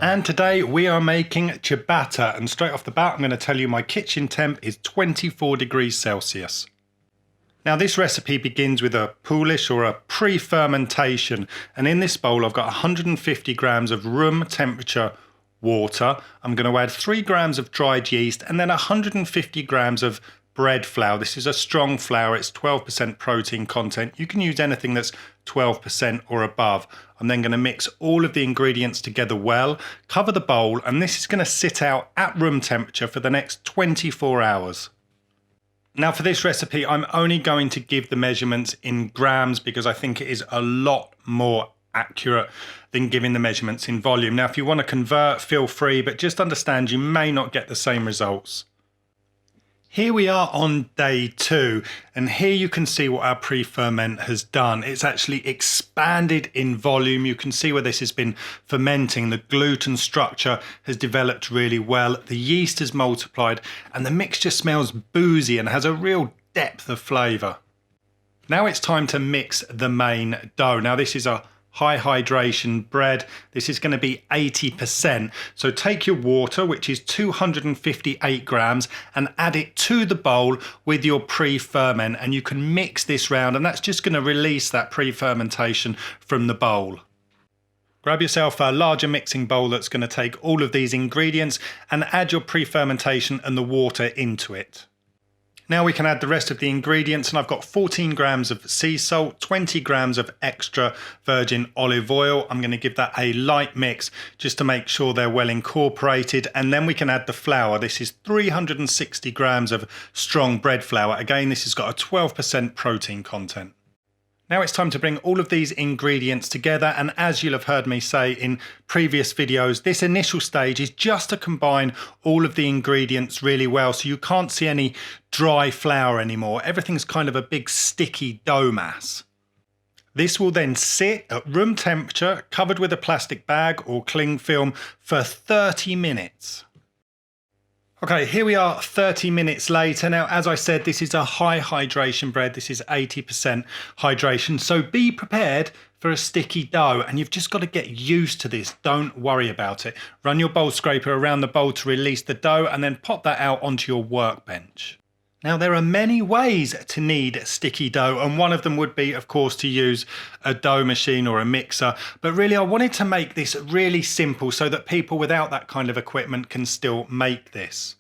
And today we are making ciabatta, and straight off the bat I'm going to tell you my kitchen temp is 24 degrees Celsius. Now this recipe begins with a Poolish or a pre-fermentation, and in this bowl I've got 150 grams of room temperature water. I'm going to add 3 grams of dried yeast and then 150 grams of bread flour. This is a strong flour, it's 12% protein content. You can use anything that's 12% or above. I'm then going to mix all of the ingredients together well, cover the bowl, and this is going to sit out at room temperature for the next 24 hours. Now for this recipe, I'm only going to give the measurements in grams because I think it is a lot more accurate than giving the measurements in volume. Now, if you want to convert, feel free, but just understand you may not get the same results. Here we are on day 2, and here you can see what our pre-ferment has done. It's actually expanded in volume. You can see where this has been fermenting. The gluten structure has developed really well. The yeast has multiplied, and the mixture smells boozy and has a real depth of flavour. Now it's time to mix the main dough. Now this is a high hydration bread. This is going to be 80%. So take your water, which is 258 grams, and add it to the bowl with your pre-ferment, and you can mix this round, and that's just going to release that pre-fermentation from the bowl. Grab yourself a larger mixing bowl that's going to take all of these ingredients and add your pre-fermentation and the water into it. Now we can add the rest of the ingredients, and I've got 14 grams of sea salt, 20 grams of extra virgin olive oil. I'm going to give that a light mix just to make sure they're well incorporated, and then we can add the flour. This is 360 grams of strong bread flour. Again, this has got a 12% protein content. Now it's time to bring all of these ingredients together, and as you'll have heard me say in previous videos, this initial stage is just to combine all of the ingredients really well, so you can't see any dry flour anymore. Everything's kind of a big sticky dough mass. This will then sit at room temperature, covered with a plastic bag or cling film for 30 minutes. Okay, here we are 30 minutes later. Now, as I said, this is a high hydration bread. This is 80% hydration. So be prepared for a sticky dough, and you've just got to get used to this. Don't worry about it. Run your bowl scraper around the bowl to release the dough, and then pop that out onto your workbench. Now, there are many ways to knead sticky dough, and one of them would be, of course, to use a dough machine or a mixer. But really, I wanted to make this really simple so that people without that kind of equipment can still make this.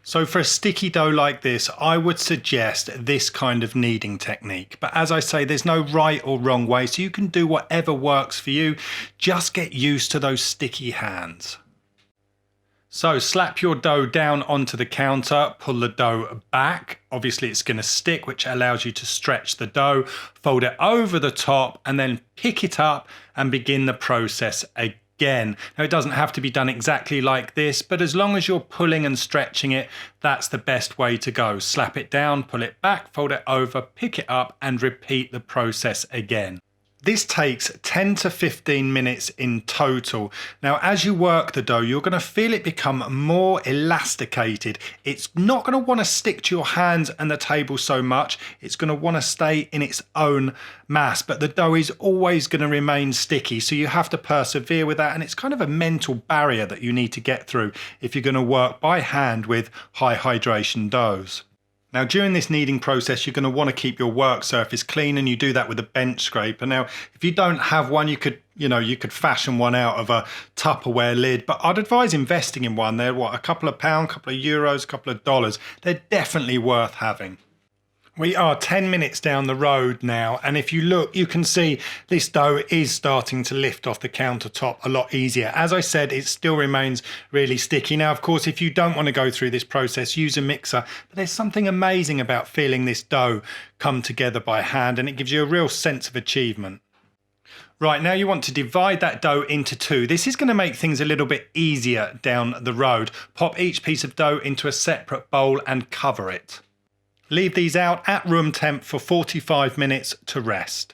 So for a sticky dough like this, I would suggest this kind of kneading technique. But as I say, there's no right or wrong way, so you can do whatever works for you. Just get used to those sticky hands. So slap your dough down onto the counter, pull the dough back. Obviously it's going to stick, which allows you to stretch the dough. Fold it over the top and then pick it up and begin the process again. Now it doesn't have to be done exactly like this, but as long as you're pulling and stretching it, that's the best way to go. Slap it down, pull it back, fold it over, pick it up and repeat the process again. This takes 10 to 15 minutes in total. Now, as you work the dough, you're going to feel it become more elasticated. It's not going to want to stick to your hands and the table so much. It's going to want to stay in its own mass, but the dough is always going to remain sticky. So you have to persevere with that. And it's kind of a mental barrier that you need to get through if you're going to work by hand with high hydration doughs. Now, during this kneading process, you're going to want to keep your work surface clean, and you do that with a bench scraper. Now, if you don't have one, you could fashion one out of a Tupperware lid, but I'd advise investing in one. They're a couple of pounds, a couple of euros, a couple of dollars. They're definitely worth having. We are 10 minutes down the road now, and if you look, you can see this dough is starting to lift off the countertop a lot easier. As I said, it still remains really sticky. Now, of course, if you don't want to go through this process, use a mixer, but there's something amazing about feeling this dough come together by hand, and it gives you a real sense of achievement. Right, now you want to divide that dough into 2. This is going to make things a little bit easier down the road. Pop each piece of dough into a separate bowl and cover it. Leave these out at room temp for 45 minutes to rest.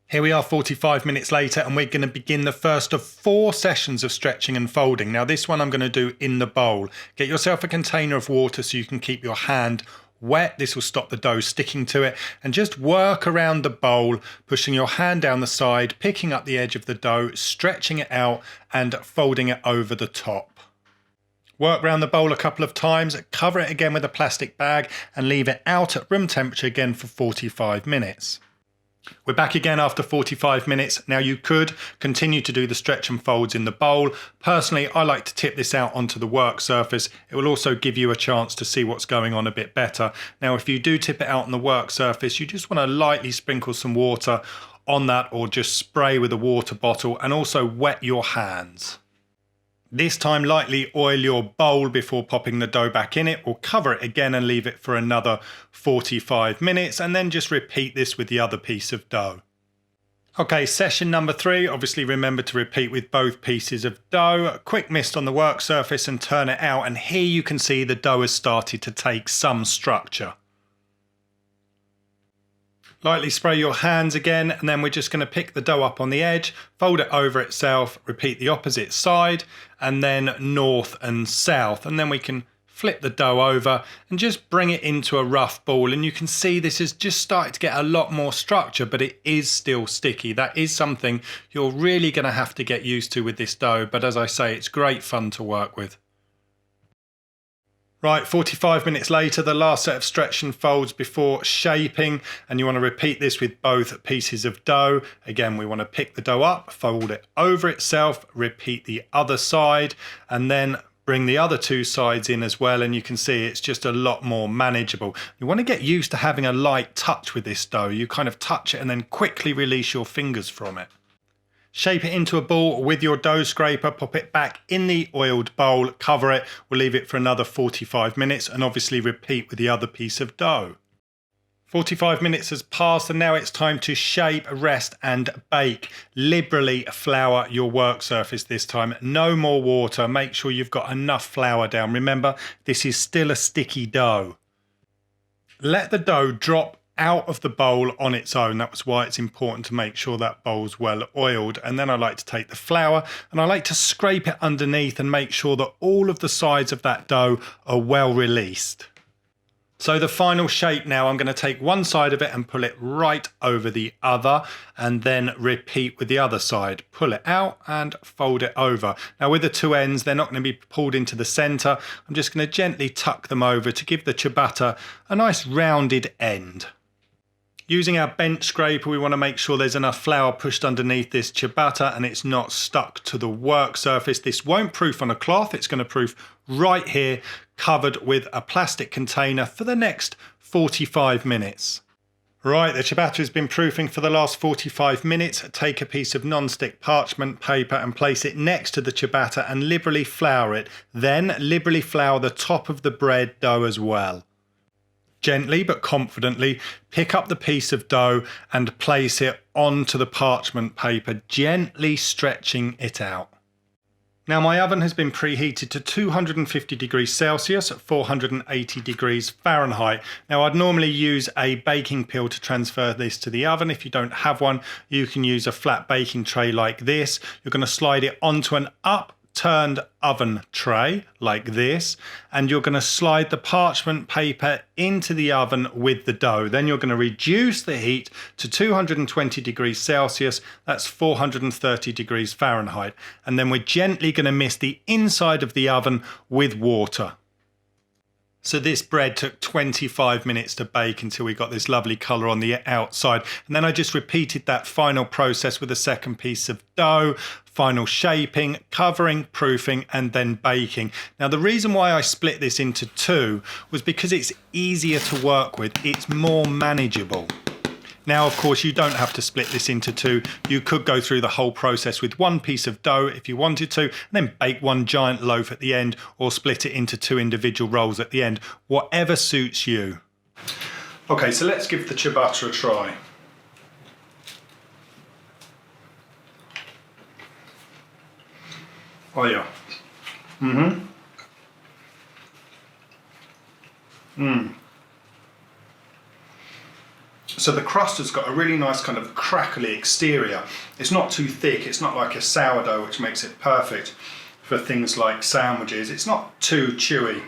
Here we are 45 minutes later, and we're going to begin the first of 4 sessions of stretching and folding. Now this one I'm going to do in the bowl. Get yourself a container of water so you can keep your hand wet. This will stop the dough sticking to it. And just work around the bowl, pushing your hand down the side, picking up the edge of the dough, stretching it out and folding it over the top. Work around the bowl a couple of times, cover it again with a plastic bag and leave it out at room temperature again for 45 minutes. We're back again after 45 minutes. Now you could continue to do the stretch and folds in the bowl. Personally, I like to tip this out onto the work surface. It will also give you a chance to see what's going on a bit better. Now if you do tip it out on the work surface, you just want to lightly sprinkle some water on that or just spray with a water bottle and also wet your hands. This time lightly oil your bowl before popping the dough back in it, or cover it again and leave it for another 45 minutes and then just repeat this with the other piece of dough. Okay, session number 3, obviously remember to repeat with both pieces of dough. A quick mist on the work surface and turn it out, and here you can see the dough has started to take some structure. Lightly spray your hands again, and then we're just going to pick the dough up on the edge, fold it over itself, repeat the opposite side, and then north and south. And then we can flip the dough over and just bring it into a rough ball. And you can see this is just starting to get a lot more structure, but it is still sticky. That is something you're really going to have to get used to with this dough. But as I say, it's great fun to work with. Right, 45 minutes later, the last set of stretch and folds before shaping, and you want to repeat this with both pieces of dough. Again, we want to pick the dough up, fold it over itself, repeat the other side, and then bring the other two sides in as well, and you can see it's just a lot more manageable. You want to get used to having a light touch with this dough. You kind of touch it and then quickly release your fingers from it. Shape it into a ball with your dough scraper, pop it back in the oiled bowl, cover it, we'll leave it for another 45 minutes and obviously repeat with the other piece of dough. 45 minutes has passed and now it's time to shape, rest and bake. Liberally flour your work surface this time, no more water, make sure you've got enough flour down. Remember, this is still a sticky dough. Let the dough drop out of the bowl on its own. That was why it's important to make sure that bowl's well oiled. And then I like to take the flour and I like to scrape it underneath and make sure that all of the sides of that dough are well released. So the final shape now, I'm going to take one side of it and pull it right over the other and then repeat with the other side. Pull it out and fold it over. Now with the two ends, they're not going to be pulled into the center. I'm just going to gently tuck them over to give the ciabatta a nice rounded end. Using our bench scraper, we want to make sure there's enough flour pushed underneath this ciabatta and it's not stuck to the work surface. This won't proof on a cloth, it's going to proof right here, covered with a plastic container for the next 45 minutes. Right, the ciabatta has been proofing for the last 45 minutes. Take a piece of non-stick parchment paper and place it next to the ciabatta and liberally flour it. Then liberally flour the top of the bread dough as well. Gently but confidently pick up the piece of dough and place it onto the parchment paper, gently stretching it out. Now my oven has been preheated to 250 degrees Celsius at 480 degrees Fahrenheit. Now I'd normally use a baking peel to transfer this to the oven. If you don't have one, you can use a flat baking tray like this. You're going to slide it onto an upturned oven tray like this, and you're going to slide the parchment paper into the oven with the dough. Then you're going to reduce the heat to 220 degrees Celsius, that's 430 degrees Fahrenheit, and then we're gently going to mist the inside of the oven with water. So this bread took 25 minutes to bake until we got this lovely colour on the outside. And then I just repeated that final process with a second piece of dough, final shaping, covering, proofing, and then baking. Now the reason why I split this into two was because it's easier to work with, it's more manageable. Now, of course, you don't have to split this into two. You could go through the whole process with one piece of dough if you wanted to, and then bake one giant loaf at the end, or split it into two individual rolls at the end, whatever suits you. Okay, so let's give the ciabatta a try. Oh yeah. So the crust has got a really nice kind of crackly exterior. It's not too thick, it's not like a sourdough which makes it perfect. for things like sandwiches. It's not too chewy.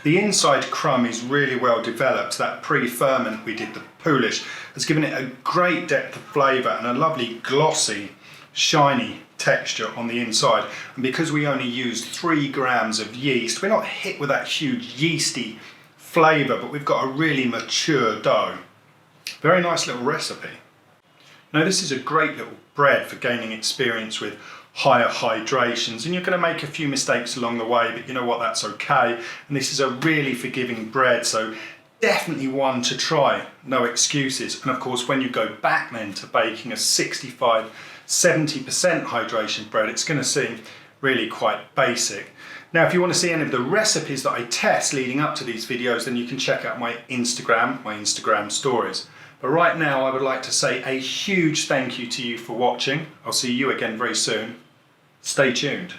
The inside crumb is really well developed. That pre-ferment we did, the Poolish, has given it a great depth of flavour and a lovely glossy, shiny texture on the inside. And because we only used 3 grams of yeast, we're not hit with that huge yeasty flavour, but we've got a really mature dough. Very nice little recipe. Now this is a great little bread for gaining experience with higher hydrations, and you're going to make a few mistakes along the way, but you know what, that's okay. And this is a really forgiving bread, so definitely one to try, no excuses. And of course, when you go back then to baking a 65–70% hydration bread, it's going to seem really quite basic. Now, if you want to see any of the recipes that I test leading up to these videos, then you can check out my Instagram stories. But right now, I would like to say a huge thank you to you for watching. I'll see you again very soon. Stay tuned.